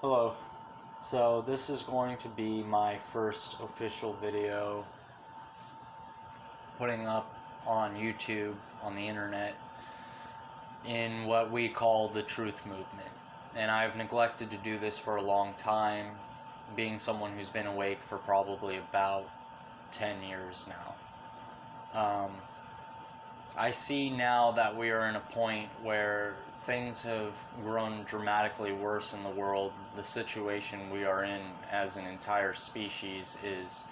Hello. So this is going to be my first official video putting up on YouTube, on the internet, in what we call the truth movement. And I've neglected to do this for a long time, being someone who's been awake for probably about 10 years now. I see now that we are in a point where things have grown dramatically worse in the world. The situation we are in as an entire species is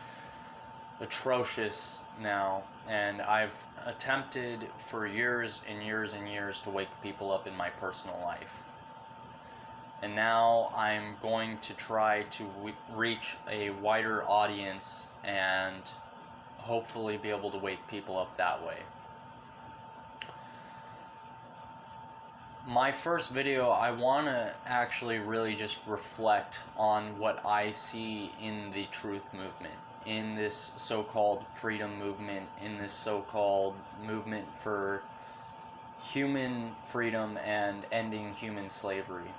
atrocious now, and I've attempted for years and years and years to wake people up in my personal life. And now I'm going to try to reach a wider audience and hopefully be able to wake people up that way. My first video, I want to actually really just reflect on what I see in the truth movement, in this so-called freedom movement, in this so-called movement for human freedom and ending human slavery.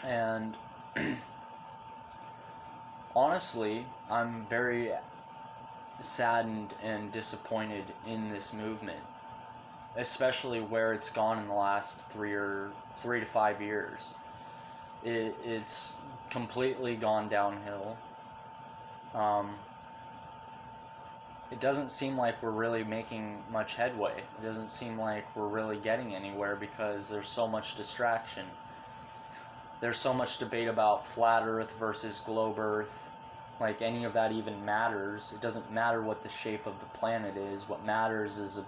And honestly, I'm very saddened and disappointed in this movement, especially where it's gone in the last 3 to 5 years. It's completely gone downhill. It doesn't seem like we're really making much headway. It doesn't seem like we're really getting anywhere because there's so much distraction. There's so much debate about flat Earth versus globe Earth. Like any of that even matters. It doesn't matter what the shape of the planet is. What matters is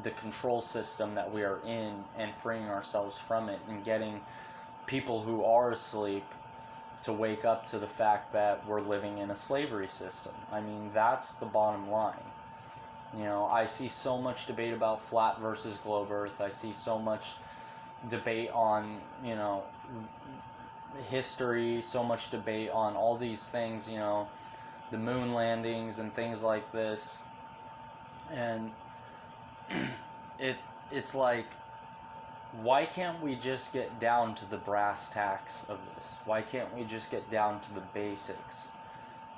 the control system that we are in and freeing ourselves from it and getting people who are asleep to wake up to the fact that we're living in a slavery system. I mean, that's the bottom line. You know, I see so much debate about flat versus globe Earth. I see so much debate on, history, so much debate on all these things, the moon landings and things like this. And it's like, why can't we just get down to the brass tacks of this? Why can't we just get down to the basics?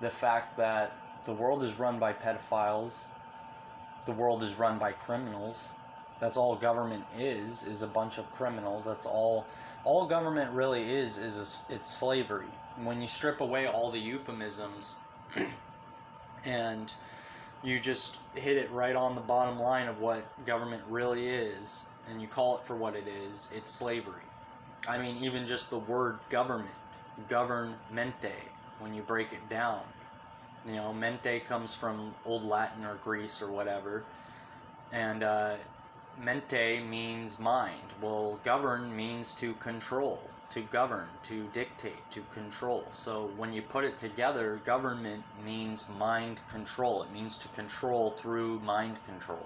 The fact that the world is run by pedophiles, the world is run by criminals. That's all government is a bunch of criminals. That's all government really is it's slavery. When you strip away all the euphemisms and you just hit it right on the bottom line of what government really is, and you call it for what it is, it's slavery. I mean, even just the word government, governmente, when you break it down. Mente comes from Old Latin or Greece or whatever, and mente means mind. Well, govern means to control, to govern, to dictate, to control. So when you put it together, government means mind control. It means to control through mind control.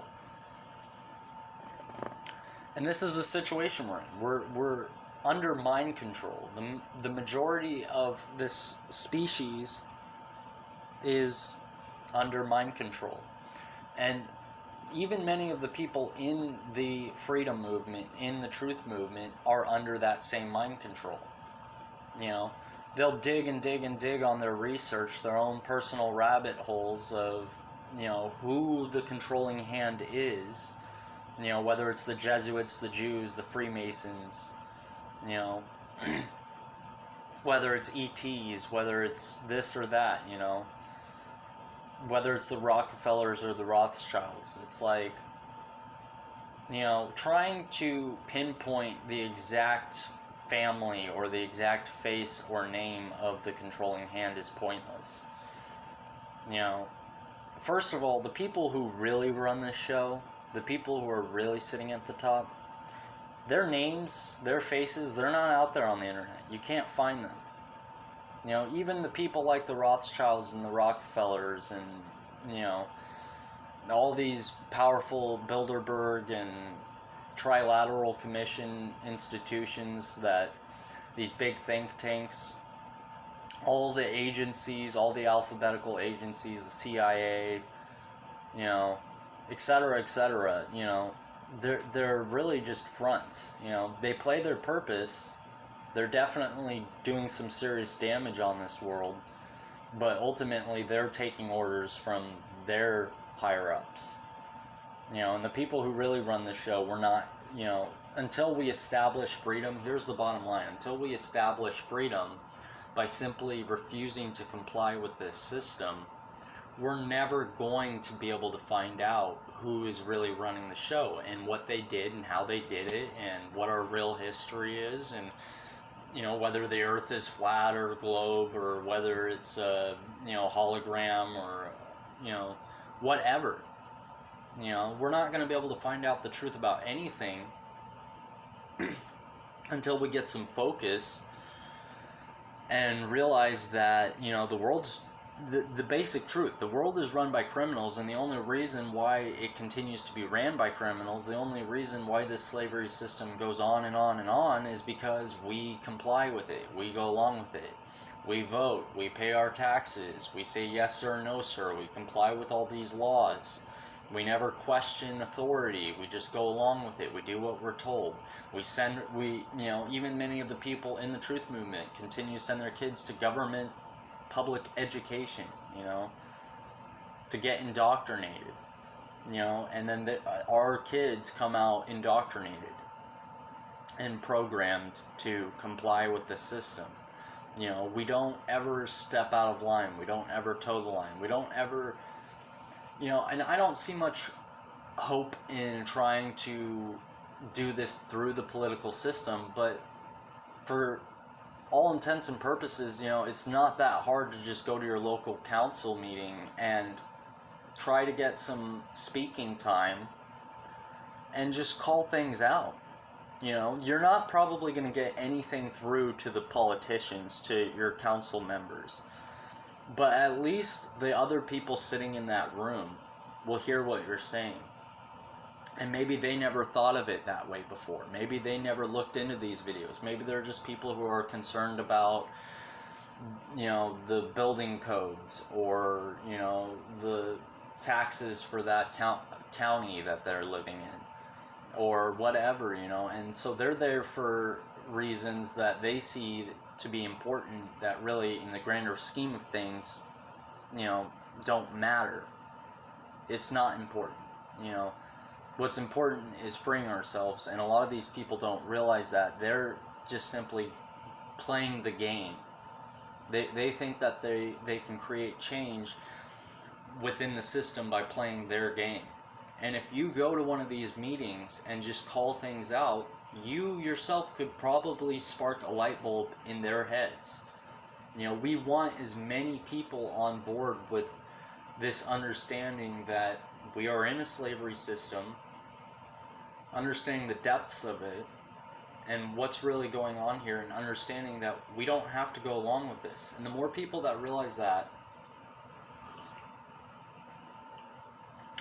And this is the situation we're in. We're under mind control. The majority of this species is under mind control. And even many of the people in the freedom movement, in the truth movement, are under that same mind control. They'll dig and dig and dig on their research, their own personal rabbit holes of, who the controlling hand is. Whether it's the Jesuits, the Jews, the Freemasons, whether it's ETs, whether it's this or that, whether it's the Rockefellers or the Rothschilds. It's like, trying to pinpoint the exact family or the exact face or name of the controlling hand is pointless. First of all, the people who really run this show, the people who are really sitting at the top, their names, their faces, they're not out there on the internet. You can't find them. Even the people like the Rothschilds and the Rockefellers and, all these powerful Bilderberg and Trilateral Commission institutions, that these big think tanks, all the agencies, all the alphabetical agencies, the CIA, etc., they're really just fronts. They play their purpose, They're definitely doing some serious damage on this world, but ultimately they're taking orders from their higher ups. And the people who really run the show, we're not, until we establish freedom, here's the bottom line. Until we establish freedom by simply refusing to comply with this system, we're never going to be able to find out who is really running the show and what they did and how they did it and what our real history is, and whether the earth is flat or globe, or whether it's a hologram, or whatever. We're not going to be able to find out the truth about anything until we get some focus and realize that the world's the basic truth. The world is run by criminals, and the only reason why it continues to be ran by criminals, the only reason why this slavery system goes on and on and on, is because we comply with it. We go along with it. We vote. We pay our taxes. We say yes sir, no sir. We comply with all these laws. We never question authority. We just go along with it. We do what we're told. Even many of the people in the truth movement continue to send their kids to government public education, to get indoctrinated, and then our kids come out indoctrinated and programmed to comply with the system. We don't ever step out of line. We don't ever toe the line. We don't ever, and I don't see much hope in trying to do this through the political system, but for all intents and purposes, it's not that hard to just go to your local council meeting and try to get some speaking time and just call things out. You're not probably going to get anything through to the politicians, to your council members, but at least the other people sitting in that room will hear what you're saying. And maybe they never thought of it that way before. Maybe they never looked into these videos. Maybe they're just people who are concerned about, the building codes, or, the taxes for that county that they're living in, or whatever, And so they're there for reasons that they see to be important that really, in the grander scheme of things, don't matter. It's not important, What's important is freeing ourselves, and a lot of these people don't realize that. They're just simply playing the game. They think that they can create change within the system by playing their game. And if you go to one of these meetings and just call things out, you yourself could probably spark a light bulb in their heads. We want as many people on board with this understanding that we are in a slavery system, understanding the depths of it and what's really going on here, and understanding that we don't have to go along with this. And the more people that realize that,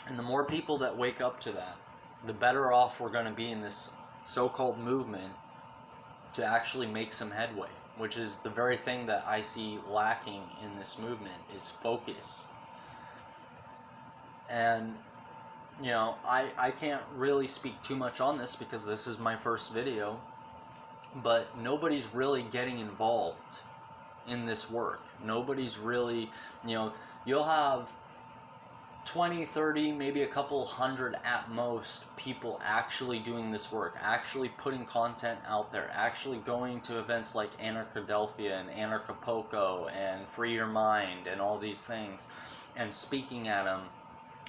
and the more people that wake up to that, the better off we're going to be in this so-called movement to actually make some headway, which is the very thing that I see lacking in this movement, is focus. And I can't really speak too much on this because this is my first video, but nobody's really getting involved in this work. Nobody's really, you'll have 20, 30, maybe a couple hundred at most people actually doing this work, actually putting content out there, actually going to events like Anarchadelphia and Anarchapulco and Free Your Mind and all these things, and speaking at them,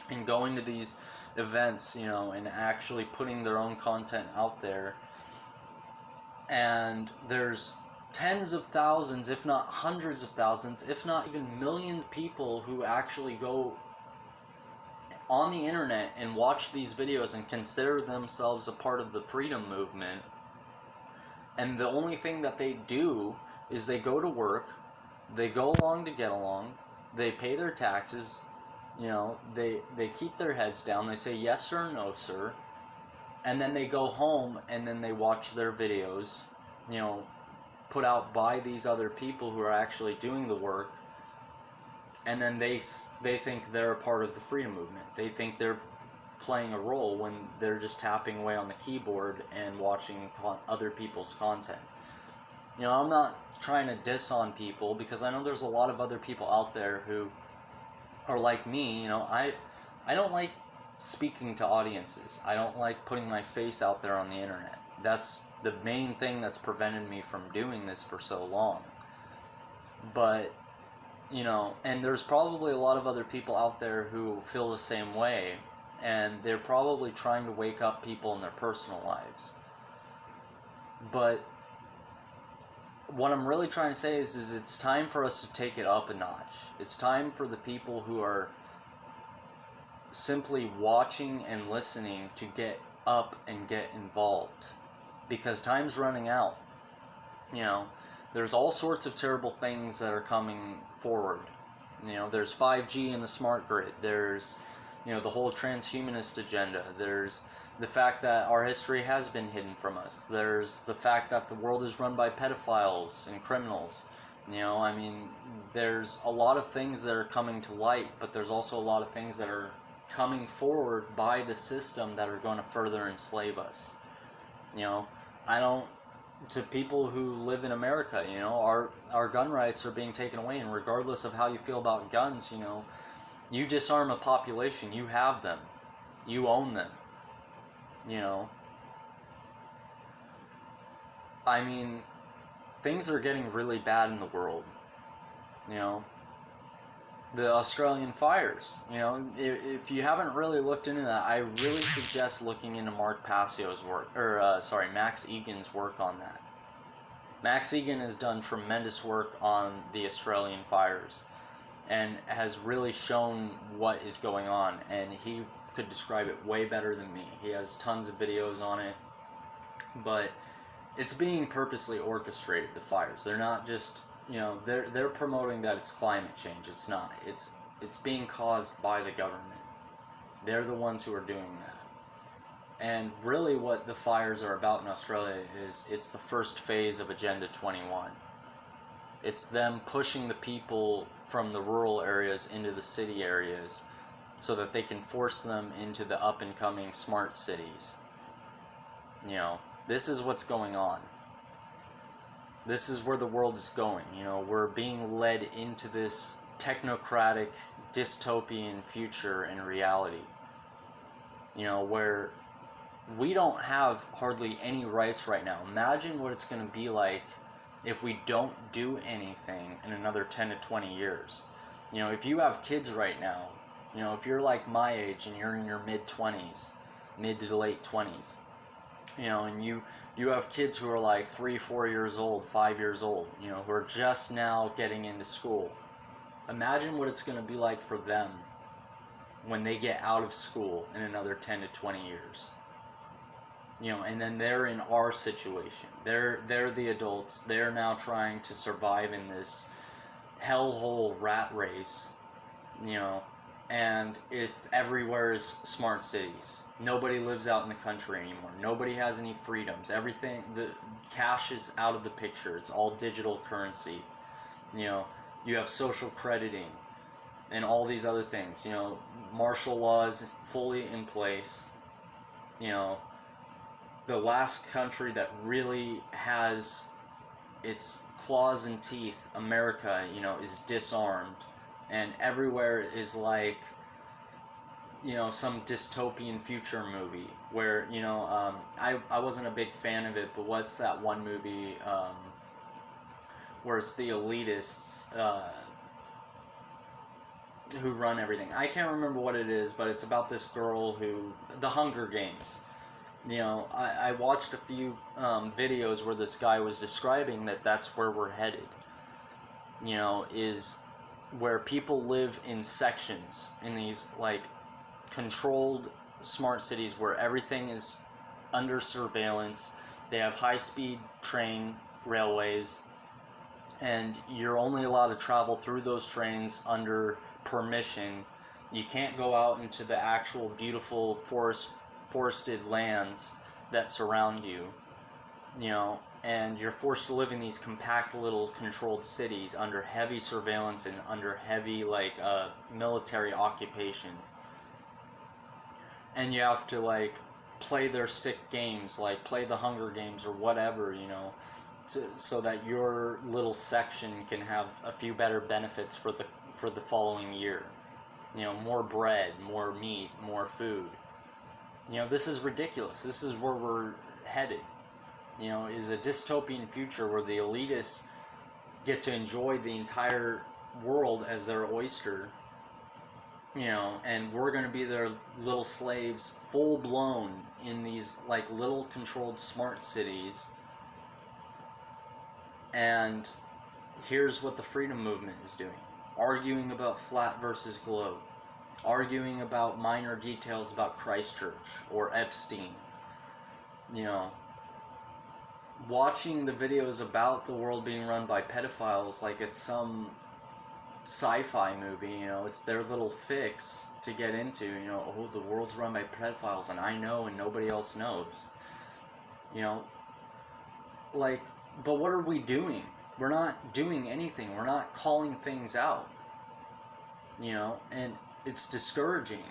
and going to these events, and actually putting their own content out there. And there's tens of thousands, if not hundreds of thousands, if not even millions of people who actually go on the internet and watch these videos and consider themselves a part of the freedom movement. And the only thing that they do is they go to work, they go along to get along, they pay their taxes, they keep their heads down, they say yes sir, no sir, and then they go home and then they watch their videos, put out by these other people who are actually doing the work, and then they think they're a part of the freedom movement. They think they're playing a role when they're just tapping away on the keyboard and watching other people's content. You know, I'm not trying to diss on people, because I know there's a lot of other people out there who are like me. You know, I don't like speaking to audiences. I don't like putting my face out there on the internet. That's the main thing that's prevented me from doing this for so long. But, you know, and there's probably a lot of other people out there who feel the same way, and they're probably trying to wake up people in their personal lives. But what I'm really trying to say is it's time for us to take it up a notch. It's time for the people who are simply watching and listening to get up and get involved, because time's running out. You know, there's all sorts of terrible things that are coming forward. You know, there's 5G and the smart grid. There's, you know, the whole transhumanist agenda. There's the fact that our history has been hidden from us. There's the fact that the world is run by pedophiles and criminals. You know, I mean, there's a lot of things that are coming to light, but there's also a lot of things that are coming forward by the system that are going to further enslave us. You know, I don't, to people who live in America, you know, our gun rights are being taken away, and regardless of how you feel about guns, you know, you disarm a population, you have them, you own them, you know. I mean, things are getting really bad in the world, you know. The Australian fires, you know, if you haven't really looked into that, I really suggest looking into Mark Passio's work, or Max Egan's work on that. Max Egan has done tremendous work on the Australian fires and has really shown what is going on, and he could describe it way better than me. He has tons of videos on it, but it's being purposely orchestrated, the fires. They're not just, you know, they're promoting that it's climate change. It's not. It's being caused by the government. They're the ones who are doing that. And really what the fires are about in Australia is it's the first phase of Agenda 21. It's them pushing the people from the rural areas into the city areas so that they can force them into the up-and-coming smart cities. You know, this is what's going on. This is where the world is going. You know, we're being led into this technocratic, dystopian future and reality. You know, where we don't have hardly any rights right now. Imagine what it's going to be like if we don't do anything in another 10 to 20 years. You know, if you have kids right now, you know, if you're like my age and you're in your mid-20s, mid to late 20s, you know, and you have kids who are like 3, 4 years old, 5 years old, you know, who are just now getting into school. Imagine what it's going to be like for them when they get out of school in another 10 to 20 years. You know, and then they're in our situation. They're the adults. They're now trying to survive in this hellhole rat race, you know, and it everywhere is smart cities. Nobody lives out in the country anymore. Nobody has any freedoms. Everything, the cash is out of the picture. It's all digital currency. You know, you have social crediting and all these other things. You know, martial law is fully in place. You know, the last country that really has its claws and teeth, America, you know, is disarmed, and everywhere is like, you know, some dystopian future movie where, you know, I wasn't a big fan of it, but what's that one movie where it's the elitists who run everything? I can't remember what it is, but it's about this girl who, The Hunger Games. You know, I watched a few videos where this guy was describing that that's where we're headed. You know, is where people live in sections, in these, like, controlled smart cities where everything is under surveillance. They have high-speed train railways, and you're only allowed to travel through those trains under permission. You can't go out into the actual beautiful forested lands that surround you, you know, and you're forced to live in these compact little controlled cities under heavy surveillance and under heavy, like, military occupation. And you have to, like, play their sick games, like play the Hunger Games or whatever, you know, so that your little section can have a few better benefits for the following year. You know, more bread, more meat, more food. You know, this is ridiculous. This is where we're headed. You know, is a dystopian future where the elitists get to enjoy the entire world as their oyster, you know, and we're going to be their little slaves, full blown, in these like little controlled smart cities. And here's what the freedom movement is doing: arguing about flat versus globe, arguing about minor details about Christchurch or Epstein, you know, watching the videos about the world being run by pedophiles like it's some sci-fi movie. You know, it's their little fix to get into. You know, oh, the world's run by pedophiles and I know and nobody else knows. You know, like, but what are we doing? We're not doing anything. We're not calling things out. You know, and it's discouraging.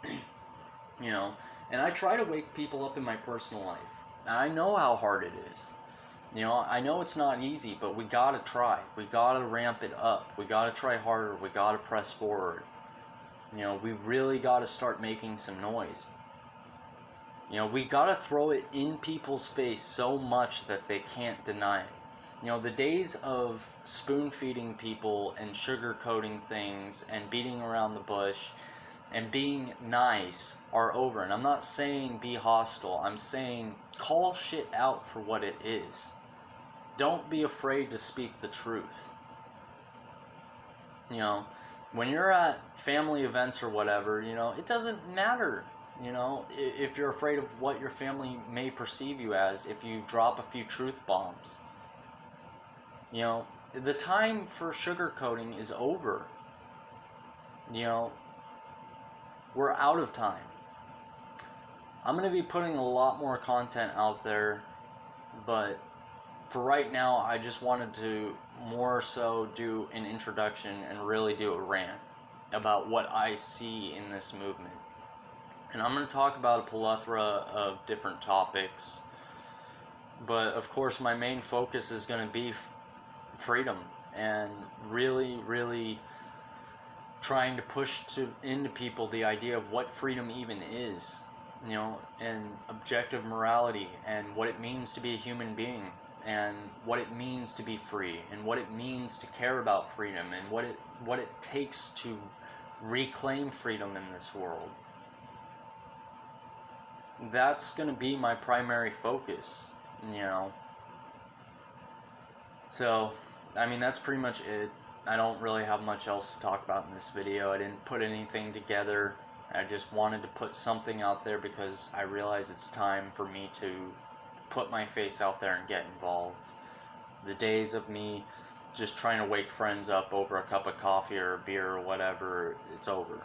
You know, and I try to wake people up in my personal life. And I know how hard it is. You know, I know it's not easy, but we gotta try. We gotta ramp it up. We gotta try harder. We gotta press forward. You know, we really gotta start making some noise. You know, we gotta throw it in people's face so much that they can't deny it. You know, the days of spoon feeding people and sugarcoating things and beating around the bush and being nice are over. And I'm not saying be hostile. I'm saying call shit out for what it is. Don't be afraid to speak the truth. You know, when you're at family events or whatever, you know, it doesn't matter, you know, if you're afraid of what your family may perceive you as if you drop a few truth bombs. You know, the time for sugarcoating is over. You know, we're out of time. I'm going to be putting a lot more content out there, but for right now, I just wanted to more so do an introduction and really do a rant about what I see in this movement. And I'm going to talk about a plethora of different topics, but of course my main focus is going to be freedom and really, really trying to push into people the idea of what freedom even is, you know, and objective morality and what it means to be a human being and what it means to be free and what it means to care about freedom and what it takes to reclaim freedom in this world. That's going to be my primary focus, you know. So, I mean, that's pretty much it. I don't really have much else to talk about in this video. I didn't put anything together. I just wanted to put something out there because I realize it's time for me to put my face out there and get involved. The days of me just trying to wake friends up over a cup of coffee or a beer or whatever, it's over.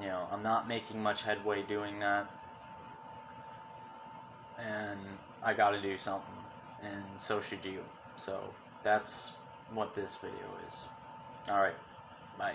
You know, I'm not making much headway doing that. And I gotta do something. And so should you. So that's what this video is. Alright, bye.